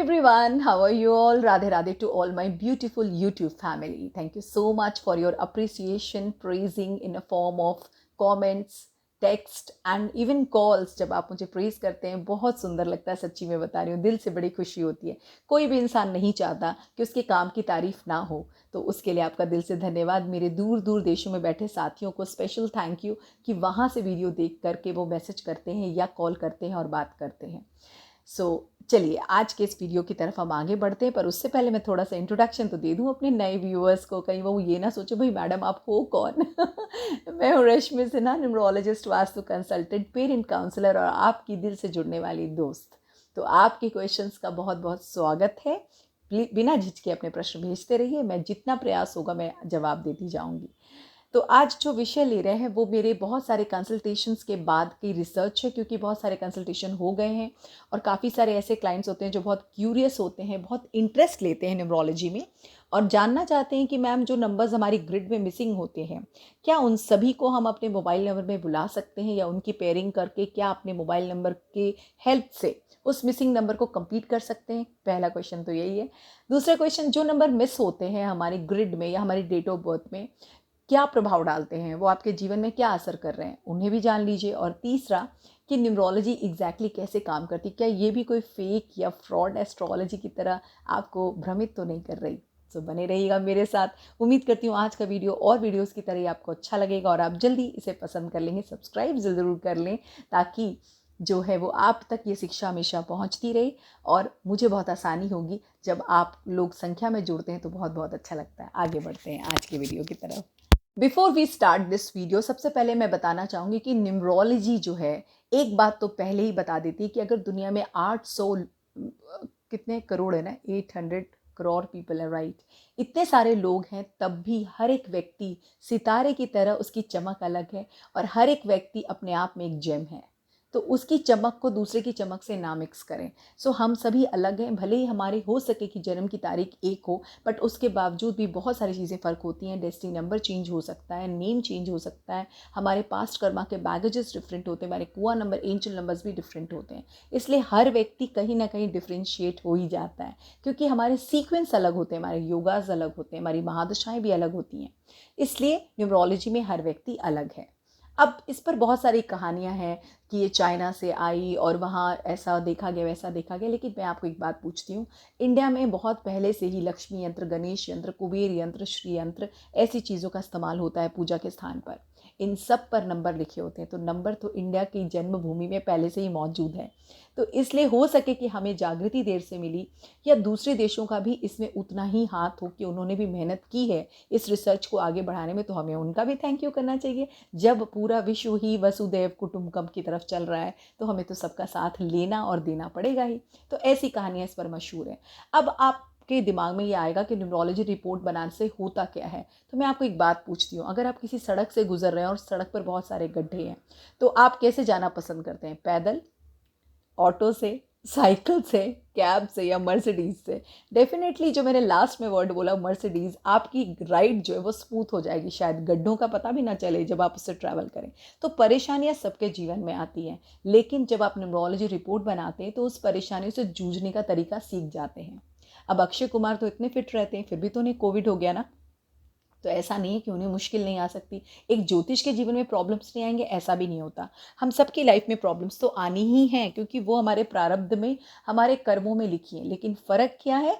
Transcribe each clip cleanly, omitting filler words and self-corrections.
everyone, how are you all? Radhe Radhe to all my beautiful YouTube family. Thank you so much for your appreciation, praising in a form of comments, text and even calls. जब आप मुझे praise करते हैं बहुत सुंदर लगता है, सच्ची में बता रही हूँ, दिल से बड़ी खुशी होती है। कोई भी इंसान नहीं चाहता कि उसके काम की तारीफ ना हो, तो उसके लिए आपका दिल से धन्यवाद। मेरे दूर दूर देशों में बैठे साथियों को स्पेशल थैंक यू कि वहाँ से वीडियो देख करके वो मैसेज करते हैं या कॉल करते हैं और बात करते हैं। चलिए आज के इस वीडियो की तरफ हम आगे बढ़ते हैं, पर उससे पहले मैं थोड़ा सा इंट्रोडक्शन तो दे दूं अपने नए व्यूअर्स को, कहीं वो ये ना सोचे भाई मैडम आप हो कौन। मैं हूँ Rashmi Sinha, numerologist, vastu consultant, parent counsellor और आपकी दिल से जुड़ने वाली दोस्त। तो आपके क्वेश्चंस का बहुत बहुत स्वागत है। बिना झिझके अपने प्रश्न भेजते रहिए, मैं जितना प्रयास होगा मैं जवाब देती जाऊँगी। तो आज जो विषय ले रहे हैं वो मेरे बहुत सारे कंसल्टेशंस के बाद की रिसर्च है, क्योंकि बहुत सारे कंसल्टेशन हो गए हैं और काफ़ी सारे ऐसे क्लाइंट्स होते हैं जो बहुत क्यूरियस होते हैं, बहुत इंटरेस्ट लेते हैं न्यूमरोलॉजी में और जानना चाहते हैं कि मैम जो नंबर्स हमारी ग्रिड में मिसिंग होते हैं, क्या उन सभी को हम अपने मोबाइल नंबर में बुला सकते हैं या उनकी पेयरिंग करके क्या अपने मोबाइल नंबर के हेल्प से उस मिसिंग नंबर को कंप्लीट कर सकते हैं। पहला क्वेश्चन तो यही है। दूसरा क्वेश्चन, जो नंबर मिस होते हैं हमारी ग्रिड में या हमारी डेट ऑफ बर्थ में, क्या प्रभाव डालते हैं, वो आपके जीवन में क्या असर कर रहे हैं, उन्हें भी जान लीजिए। और तीसरा कि न्यूमरोलॉजी एग्जैक्टली कैसे काम करती, क्या ये भी कोई फेक या फ्रॉड एस्ट्रोलॉजी की तरह आपको भ्रमित तो नहीं कर रही। तो बने रहिएगा मेरे साथ। उम्मीद करती हूँ आज का वीडियो और वीडियोस की तरह आपको अच्छा लगेगा और आप जल्दी इसे पसंद कर लेंगे, सब्सक्राइब ज़रूर कर लें, ताकि जो है वो आप तक ये शिक्षा हमेशा पहुंचती रहे और मुझे बहुत आसानी होगी। जब आप लोग संख्या में जुड़ते हैं तो बहुत बहुत अच्छा लगता है। आगे बढ़ते हैं आज के वीडियो की तरफ। Before we start this video, सबसे पहले मैं बताना चाहूँगी कि न्यूमरोलॉजी जो है, एक बात तो पहले ही बता देती है कि अगर दुनिया में 800 कितने करोड़ है ना, 800 करोड़ पीपल है, राइट, इतने सारे लोग हैं, तब भी हर एक व्यक्ति सितारे की तरह उसकी चमक अलग है और हर एक व्यक्ति अपने आप में एक जेम है। तो उसकी चमक को दूसरे की चमक से ना मिक्स करें। हम सभी अलग हैं, भले ही हमारे हो सके कि जन्म की तारीख एक हो, बट उसके बावजूद भी बहुत सारी चीज़ें फ़र्क होती हैं। डेस्टिनी नंबर चेंज हो सकता है, नेम चेंज हो सकता है, हमारे पास्ट कर्मा के बैगेजेस डिफरेंट होते हैं, हमारे कुआ नंबर, एंजल नंबर्स भी डिफरेंट होते हैं। इसलिए हर व्यक्ति कहीं ना कहीं डिफ्रेंशिएट हो ही जाता है, क्योंकि हमारे सीक्वेंस अलग होते हैं, हमारे योगाज अलग होते हैं, हमारी महादशाएँ भी अलग होती हैं। इसलिए न्यूमरोलॉजी में हर व्यक्ति अलग है। अब इस पर बहुत सारी कहानियां हैं कि ये चाइना से आई और वहाँ ऐसा देखा गया वैसा देखा गया, लेकिन मैं आपको एक बात पूछती हूँ, इंडिया में बहुत पहले से ही लक्ष्मी यंत्र, गणेश यंत्र, कुबेर यंत्र, श्री यंत्र, ऐसी चीज़ों का इस्तेमाल होता है पूजा के स्थान पर। इन सब पर नंबर लिखे होते हैं, तो नंबर तो इंडिया की जन्मभूमि में पहले से ही मौजूद है। तो इसलिए हो सके कि हमें जागृति देर से मिली या दूसरे देशों का भी इसमें उतना ही हाथ हो कि उन्होंने भी मेहनत की है इस रिसर्च को आगे बढ़ाने में, तो हमें उनका भी थैंक यू करना चाहिए। जब पूरा विश्व ही वसुदैव कुटुंबकम की तरफ चल रहा है तो हमें तो सबका साथ लेना और देना पड़ेगा ही। तो ऐसी कहानियाँ इस पर मशहूर हैं। अब आपके दिमाग में ये आएगा कि न्यूमरोलॉजी रिपोर्ट बनाने से होता क्या है। तो मैं आपको एक बात पूछती हूँ, अगर आप किसी सड़क से गुजर रहे हैं और सड़क पर बहुत सारे गड्ढे हैं, तो आप कैसे जाना पसंद करते हैं? पैदल, ऑटो से, साइकिल से, कैब से या मर्सिडीज़ से? डेफिनेटली जो मैंने लास्ट में वर्ड बोला मर्सिडीज़, आपकी राइड जो है वो स्मूथ हो जाएगी, शायद गड्ढों का पता भी ना चले जब आप उससे ट्रैवल करें। तो परेशानियां सबके जीवन में आती हैं, लेकिन जब आप न्यूमरोलॉजी रिपोर्ट बनाते हैं तो उस परेशानियों से जूझने का तरीका सीख जाते हैं। अब अक्षय कुमार तो इतने फिट रहते हैं, फिर भी तो उन्हें कोविड हो गया ना। तो ऐसा नहीं है कि उन्हें मुश्किल नहीं आ सकती। एक ज्योतिष के जीवन में प्रॉब्लम्स नहीं आएंगे, ऐसा भी नहीं होता। हम सबकी लाइफ में प्रॉब्लम्स तो आनी ही हैं, क्योंकि वो हमारे प्रारब्ध में, हमारे कर्मों में लिखी है। लेकिन फ़र्क क्या है,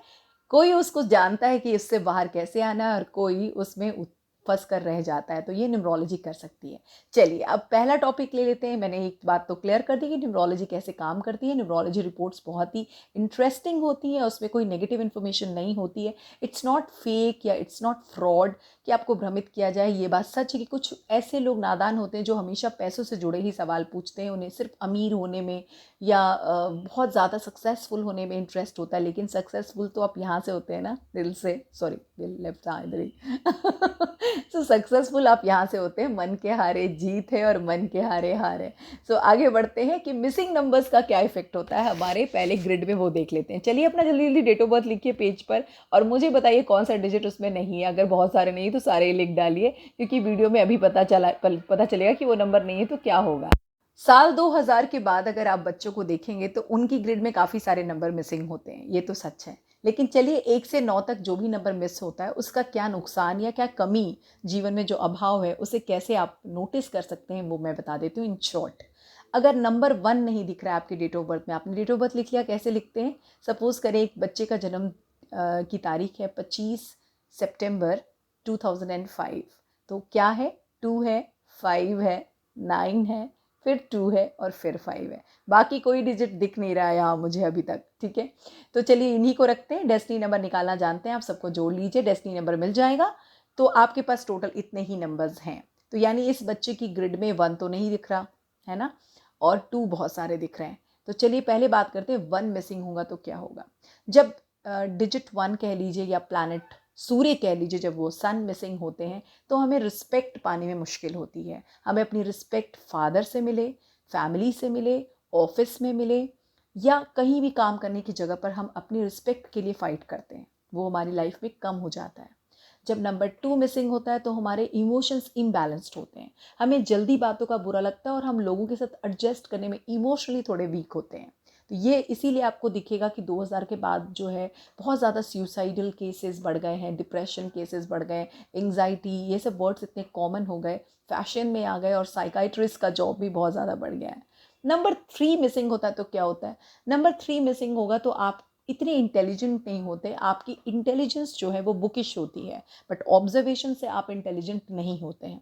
कोई उसको जानता है कि इससे बाहर कैसे आना है और कोई उसमें फंस कर रह जाता है। तो ये न्यूमरोलॉजी कर सकती है। चलिए अब पहला टॉपिक ले लेते हैं। मैंने एक बात तो क्लियर कर दी कि न्यूमरोलॉजी कैसे काम करती है। न्यूमरोलॉजी रिपोर्ट्स बहुत ही इंटरेस्टिंग होती है, उसमें कोई नेगेटिव इन्फॉर्मेशन नहीं होती है। इट्स नॉट फेक या इट्स नॉट फ्रॉड कि आपको भ्रमित किया जाए। ये बात सच है कि कुछ ऐसे लोग नादान होते हैं जो हमेशा पैसों से जुड़े ही सवाल पूछते हैं। उन्हें सिर्फ अमीर होने में या बहुत ज़्यादा सक्सेसफुल होने में इंटरेस्ट होता है, लेकिन सक्सेसफुल तो आप यहाँ से होते हैं ना, दिल से, सॉरी दिल लेफ्ट, हाँ इधर ही। सो सक्सेसफुल आप यहाँ से होते हैं, मन के हारे जीत है और मन के हारे हार है। सो आगे बढ़ते हैं कि मिसिंग नंबर्स का क्या इफेक्ट होता है हमारे पहले ग्रिड में, वो देख लेते हैं। चलिए अपना जल्दी जल्दी डेट ऑफ बर्थ लिखिए पेज पर और मुझे बताइए कौन सा डिजिट उसमें नहीं है। अगर बहुत सारे नहीं तो सारे लिख डालिए, क्योंकि वीडियो में अभी पता चलेगा कि वो नंबर नहीं है तो क्या होगा। साल 2000 के बाद अगर आप बच्चों को देखेंगे तो उनकी ग्रिड में काफ़ी सारे नंबर मिसिंग होते हैं, ये तो सच है। लेकिन चलिए 1 से 9 तक जो भी नंबर मिस होता है उसका क्या नुकसान या क्या कमी जीवन में जो अभाव है उसे कैसे आप नोटिस कर सकते हैं वो मैं बता देती हूँ इन शॉर्ट। अगर नंबर 1 नहीं दिख रहा है आपके डेट ऑफ बर्थ में, आपने डेट ऑफ बर्थ लिख लिया, कैसे लिखते हैं? सपोज़ करें एक बच्चे का जन्म की तारीख है 25 सितंबर 2005, तो क्या है? 2 है, 5 है, 9 है, फिर 2 है और फिर 5 है। बाकी कोई डिजिट दिख नहीं रहा है यहाँ मुझे अभी तक, ठीक है? तो चलिए इन्हीं को रखते हैं। डेस्टिनी नंबर निकालना जानते हैं आप, सबको जोड़ लीजिए, डेस्टिनी नंबर मिल जाएगा। तो आपके पास टोटल इतने ही नंबर्स हैं। तो यानी इस बच्चे की ग्रिड में 1 तो नहीं दिख रहा है ना, और 2 बहुत सारे दिख रहे हैं। तो चलिए पहले बात करते हैं 1 मिसिंग होगा तो क्या होगा। जब डिजिट 1 कह लीजिए या प्लैनेट सूर्य कह लीजिए, जब वो सन मिसिंग होते हैं तो हमें रिस्पेक्ट पाने में मुश्किल होती है। हमें अपनी रिस्पेक्ट फादर से मिले, फैमिली से मिले, ऑफिस में मिले, या कहीं भी काम करने की जगह पर हम अपनी रिस्पेक्ट के लिए फ़ाइट करते हैं, वो हमारी लाइफ में कम हो जाता है। जब नंबर 2 मिसिंग होता है तो हमारे इमोशंस इम्बैलेंस्ड होते हैं, हमें जल्दी बातों का बुरा लगता है और हम लोगों के साथ एडजस्ट करने में इमोशनली थोड़े वीक होते हैं। तो ये इसीलिए आपको दिखेगा कि 2000 के बाद जो है बहुत ज़्यादा सुसाइडल केसेस बढ़ गए हैं, डिप्रेशन केसेस बढ़ गए, एंग्जाइटी, ये सब वर्ड्स इतने कॉमन हो गए, फैशन में आ गए, और साइकाइट्रिस्ट का जॉब भी बहुत ज़्यादा बढ़ गया है। नंबर 3 मिसिंग होता है तो क्या होता है? नंबर 3 मिसिंग होगा तो आप इतने इंटेलिजेंट नहीं होते, आपकी इंटेलिजेंस जो है वो बुकिश होती है, बट ऑब्जर्वेशन से आप इंटेलिजेंट नहीं होते हैं,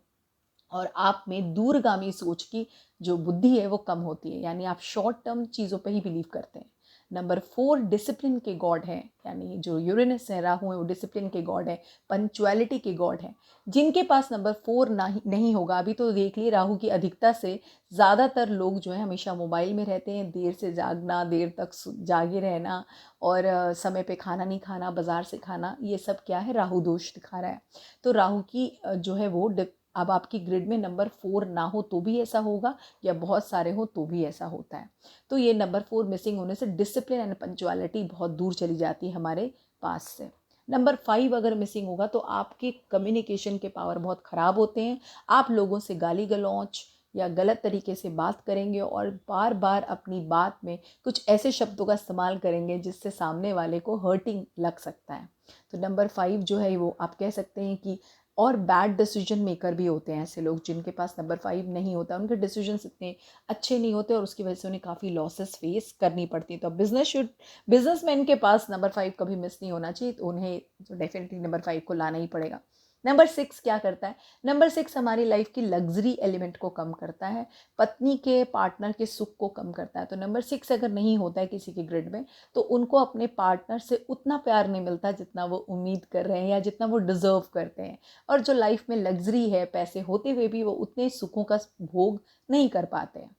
और आप में दूरगामी सोच की जो बुद्धि है वो कम होती है, यानी आप शॉर्ट टर्म चीज़ों पे ही बिलीव करते हैं। नंबर 4 डिसिप्लिन के गॉड है, यानी जो यूरेनस है, राहु है, वो डिसिप्लिन के गॉड है, पंक्चुअलिटी के गॉड है। जिनके पास नंबर 4 नहीं होगा, अभी तो देख लिए राहु की अधिकता से ज़्यादातर लोग जो है हमेशा मोबाइल में रहते हैं, देर से जागना, देर तक जागे रहना, और समय पे खाना नहीं खाना, बाजार से खाना, ये सब क्या है? राहु दोष दिखा रहा है। तो राहु की जो है वो अब आपकी ग्रिड में नंबर 4 ना हो तो भी ऐसा होगा, या बहुत सारे हो तो भी ऐसा होता है। तो ये नंबर 4 मिसिंग होने से डिसिप्लिन एंड पंक्चुअलिटी बहुत दूर चली जाती है हमारे पास से। नंबर 5 अगर मिसिंग होगा तो आपके कम्युनिकेशन के पावर बहुत ख़राब होते हैं, आप लोगों से गाली गलौच या गलत तरीके से बात करेंगे, और बार बार अपनी बात में कुछ ऐसे शब्दों का इस्तेमाल करेंगे जिससे सामने वाले को हर्टिंग लग सकता है। तो नंबर 5 जो है वो आप कह सकते हैं कि, और बैड डिसीजन मेकर भी होते हैं ऐसे लोग जिनके पास नंबर 5 नहीं होता, उनके डिसीजंस इतने अच्छे नहीं होते और उसकी वजह से उन्हें काफ़ी लॉसेस फेस करनी पड़ती है। तो बिजनेसमैन के पास नंबर 5 कभी मिस नहीं होना चाहिए, तो उन्हें तो डेफिनेटली नंबर 5 को लाना ही पड़ेगा। नंबर 6 क्या करता है? नंबर 6 हमारी लाइफ की लग्जरी एलिमेंट को कम करता है, पत्नी के पार्टनर के सुख को कम करता है। तो नंबर 6 अगर नहीं होता है किसी के ग्रिड में तो उनको अपने पार्टनर से उतना प्यार नहीं मिलता जितना वो उम्मीद कर रहे हैं या जितना वो डिजर्व करते हैं, और जो लाइफ में लग्जरी है, पैसे होते हुए भी वो उतने सुखों का भोग नहीं कर पाते हैं।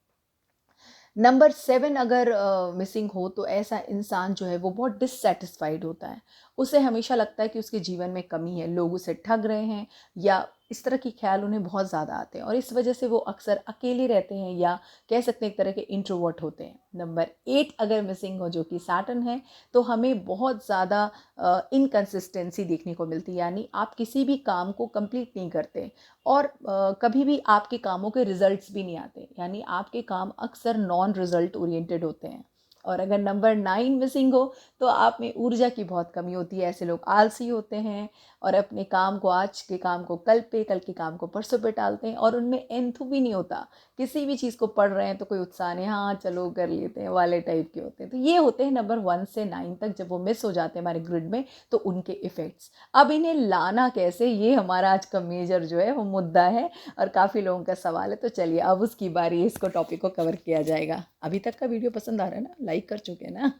नंबर 7 अगर मिसिंग हो तो ऐसा इंसान जो है वो बहुत डिससेटिस्फाइड होता है, उसे हमेशा लगता है कि उसके जीवन में कमी है, लोग उसे ठग रहे हैं, या इस तरह की ख्याल उन्हें बहुत ज़्यादा आते हैं, और इस वजह से वो अक्सर अकेले रहते हैं, या कह सकते हैं एक तरह के इंट्रोवर्ट होते हैं। नंबर 8 अगर मिसिंग हो जो कि सैटर्न है, तो हमें बहुत ज़्यादा इनकन्सिस्टेंसी देखने को मिलती है, यानी आप किसी भी काम को कंप्लीट नहीं करते, और कभी भी आपके कामों के रिजल्ट्स भी नहीं आते, यानी आपके काम अक्सर नॉन रिजल्ट ओरिएंटेड होते हैं। और अगर नंबर 9 मिसिंग हो तो आप में ऊर्जा की बहुत कमी होती है, ऐसे लोग आलसी होते हैं और अपने काम को, आज के काम को कल पे, कल के काम को परसों पे टालते हैं, और उनमें एंथू भी नहीं होता, किसी भी चीज़ को पढ़ रहे हैं तो कोई उत्साह नहीं, हाँ चलो कर लेते हैं वाले टाइप के होते हैं। तो ये होते हैं नंबर 1 से 9 तक, जब वो मिस हो जाते हैं हमारे ग्रिड में तो उनके इफ़ेक्ट्स। अब इन्हें लाना कैसे, ये हमारा आज का मेजर जो है वो मुद्दा है, और काफ़ी लोगों का सवाल है। तो चलिए अब उसकी बारी है, इसको टॉपिक को कवर किया जाएगा। अभी तक का वीडियो पसंद आ रहा है ना? लाइक कर चुके हैं ना?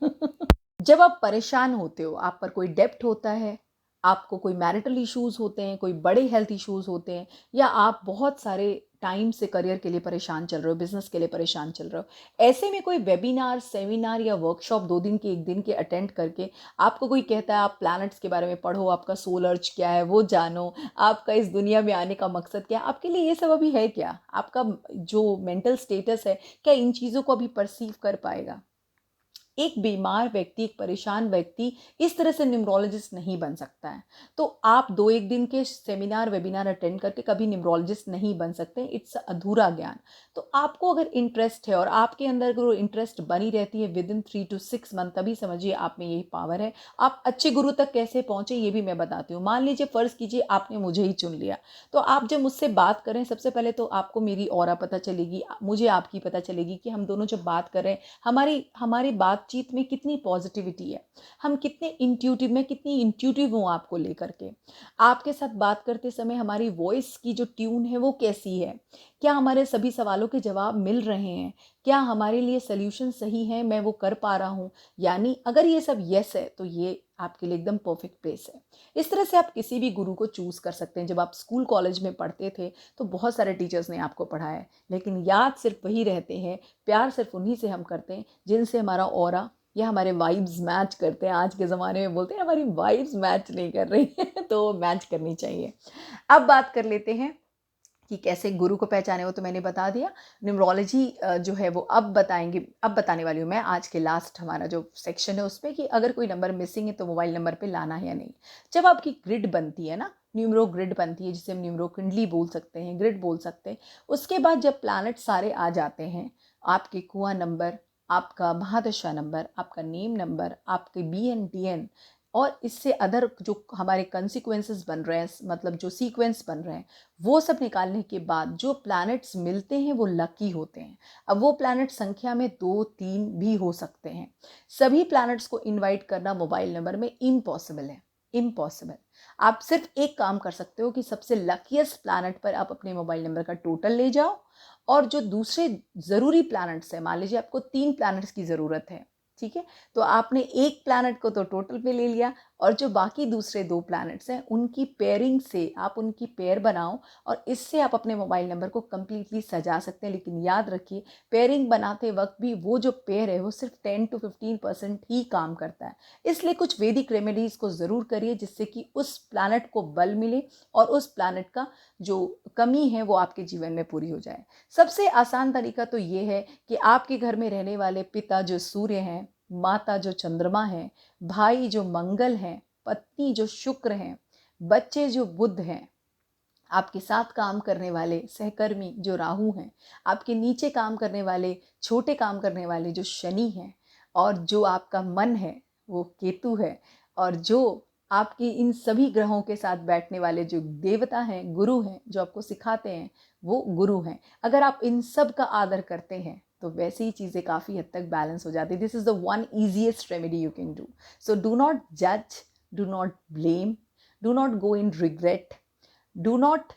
जब आप परेशान होते हो, आप पर कोई डेप्ट होता है, आपको कोई मैरिटल इश्यूज़ होते हैं, कोई बड़े हेल्थ इश्यूज़ होते हैं, या आप बहुत सारे टाइम से करियर के लिए परेशान चल रहे हो, बिजनेस के लिए परेशान चल रहे हो, ऐसे में कोई वेबिनार, सेमिनार या वर्कशॉप 2 दिन की, 1 दिन की अटेंड करके आपको कोई कहता है आप प्लैनेट्स के बारे में पढ़ो, आपका सोल अर्ज क्या है वो जानो, आपका इस दुनिया में आने का मकसद क्या है, आपके लिए ये सब अभी है क्या? आपका जो मेंटल स्टेटस है क्या इन चीज़ों को अभी परसीव कर पाएगा? एक बीमार व्यक्ति, एक परेशान व्यक्ति इस तरह से न्यूमरोलॉजिस्ट नहीं बन सकता है। तो आप 2-1 दिन के सेमिनार वेबिनार अटेंड करके कभी न्यूमरोलॉजिस्ट नहीं बन सकते, इट्स अधूरा ज्ञान। तो आपको अगर इंटरेस्ट है और आपके अंदर अगर वो इंटरेस्ट बनी रहती है विद इन 3 to 6 मंथ, तभी समझिए आप में यही पावर है। आप अच्छे गुरु तक कैसे पहुंचे ये भी मैं बताती हूँ। मान लीजिए फ़र्ज़ कीजिए आपने मुझे ही चुन लिया, तो आप जब मुझसे बात करें सबसे पहले तो आपको मेरी ऑरा पता चलेगी, मुझे आपकी पता चलेगी कि हम दोनों जब बात कर रहे हैं हमारी हमारी बातचीत में कितनी पॉजिटिविटी है, हम कितने इंट्यूटिव, मैं कितनी इंट्यूटिव हूँ आपको लेकर के। आपके साथ बात करते समय हमारी वॉइस की जो ट्यून है वो कैसी है, क्या हमारे सभी सवालों के जवाब मिल रहे हैं, क्या हमारे लिए सल्यूशन सही है, मैं वो कर पा रहा हूँ। यानी अगर ये सब यस है तो ये आपके लिए एकदम परफेक्ट प्लेस है। इस तरह से आप किसी भी गुरु को चूज़ कर सकते हैं। जब आप स्कूल कॉलेज में पढ़ते थे तो बहुत सारे टीचर्स ने आपको पढ़ाया है, लेकिन याद सिर्फ वही रहते हैं, प्यार सिर्फ उन्हीं से हम करते हैं जिनसे हमारा ऑरा या हमारे वाइब्स मैच करते हैं। आज के ज़माने में बोलते हैं हमारी वाइब्स मैच नहीं कर रही है तो मैच करनी चाहिए। अब बात कर लेते हैं कि कैसे गुरु को पहचाने, वो तो मैंने बता दिया। न्यूमरोलॉजी जो है वो अब बताएंगे, अब बताने वाली हूँ मैं आज के लास्ट हमारा जो सेक्शन है उसमें, कि अगर कोई नंबर मिसिंग है तो मोबाइल नंबर पे लाना है या नहीं। जब आपकी ग्रिड बनती है ना, न्यूमरो ग्रिड बनती है जिसे हम न्यूमरो कुंडली बोल सकते हैं, ग्रिड बोल सकते हैं, उसके बाद जब प्लैनेट सारे आ जाते हैं, आपके कुआं नंबर, आपका महादशा नंबर, आपका नेम नंबर, आपके BN TN और इससे अदर जो हमारे कंसिक्वेंसेस बन रहे हैं, मतलब जो सीक्वेंस बन रहे हैं, वो सब निकालने के बाद जो प्लैनेट्स मिलते हैं वो लकी होते हैं। अब वो प्लैनेट संख्या में 2-3 भी हो सकते हैं। सभी प्लैनेट्स को इनवाइट करना मोबाइल नंबर में इम्पॉसिबल है, इम्पॉसिबल। आप सिर्फ एक काम कर सकते हो कि सबसे लकीएस्ट प्लैनेट पर आप अपने मोबाइल नंबर का टोटल ले जाओ, और जो दूसरे ज़रूरी प्लैनेट्स हैं, मान लीजिए आपको 3 प्लैनेट्स की ज़रूरत है, ठीक है, तो आपने एक प्लैनेट को तो टोटल पे ले लिया, और जो बाकी दूसरे 2 प्लैनेट्स हैं उनकी पेयरिंग से आप उनकी पेयर बनाओ, और इससे आप अपने मोबाइल नंबर को कम्प्लीटली सजा सकते हैं। लेकिन याद रखिए, पेयरिंग बनाते वक्त भी वो जो पेयर है वो सिर्फ 10 to 15% ही काम करता है। इसलिए कुछ वैदिक रेमेडीज़ को ज़रूर करिए जिससे कि उस प्लैनेट को बल मिले और उस प्लैनेट का जो कमी है वो आपके जीवन में पूरी हो जाए। सबसे आसान तरीका तो ये है कि आपके घर में रहने वाले पिता जो सूर्य हैं, माता जो चंद्रमा है, भाई जो मंगल हैं, पत्नी जो शुक्र हैं, बच्चे जो बुध हैं, आपके साथ काम करने वाले सहकर्मी जो राहु हैं, आपके नीचे काम करने वाले, छोटे काम करने वाले जो शनि हैं, और जो आपका मन है वो केतु है, और जो आपकी इन सभी ग्रहों के साथ बैठने वाले जो देवता हैं, गुरु हैं, जो आपको सिखाते हैं, वो गुरु हैं। अगर आप इन सब का आदर करते हैं तो वैसे ही चीज़ें काफ़ी हद तक बैलेंस हो जाती है। This is the one easiest remedy you can do. So do not जज, do not blame, do not go in regret, do not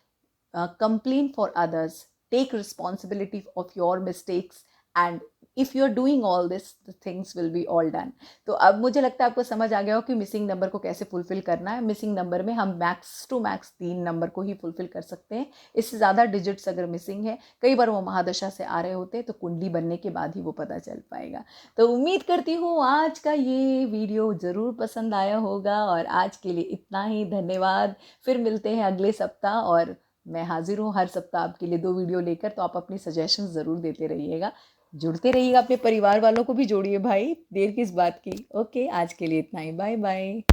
complain for others, take responsibility of your mistakes, and if you are doing all this, the things will be all done. तो अब मुझे लगता है आपको समझ आ गया हो कि मिसिंग नंबर को कैसे फुलफिल करना है। मिसिंग नंबर में हम मैक्स टू मैक्स 3 नंबर को ही फुलफिल कर सकते हैं। इससे ज़्यादा डिजिट्स अगर मिसिंग है, कई बार वो महादशा से आ रहे होते हैं, तो कुंडली बनने के बाद ही वो पता चल पाएगा। तो उम्मीद करती हूँ आज का ये वीडियो ज़रूर पसंद आया होगा, और आज के लिए इतना ही। धन्यवाद। फिर मिलते हैं अगले सप्ताह, और मैं हाजिर हूँ हर सप्ताह आपके लिए 2 वीडियो लेकर। तो आप अपनी सजेशंस ज़रूर देते रहिएगा, जुड़ते रहिएगा, अपने परिवार वालों को भी जोड़िए भाई, देर किस बात की। ओके, आज के लिए इतना ही। Bye bye.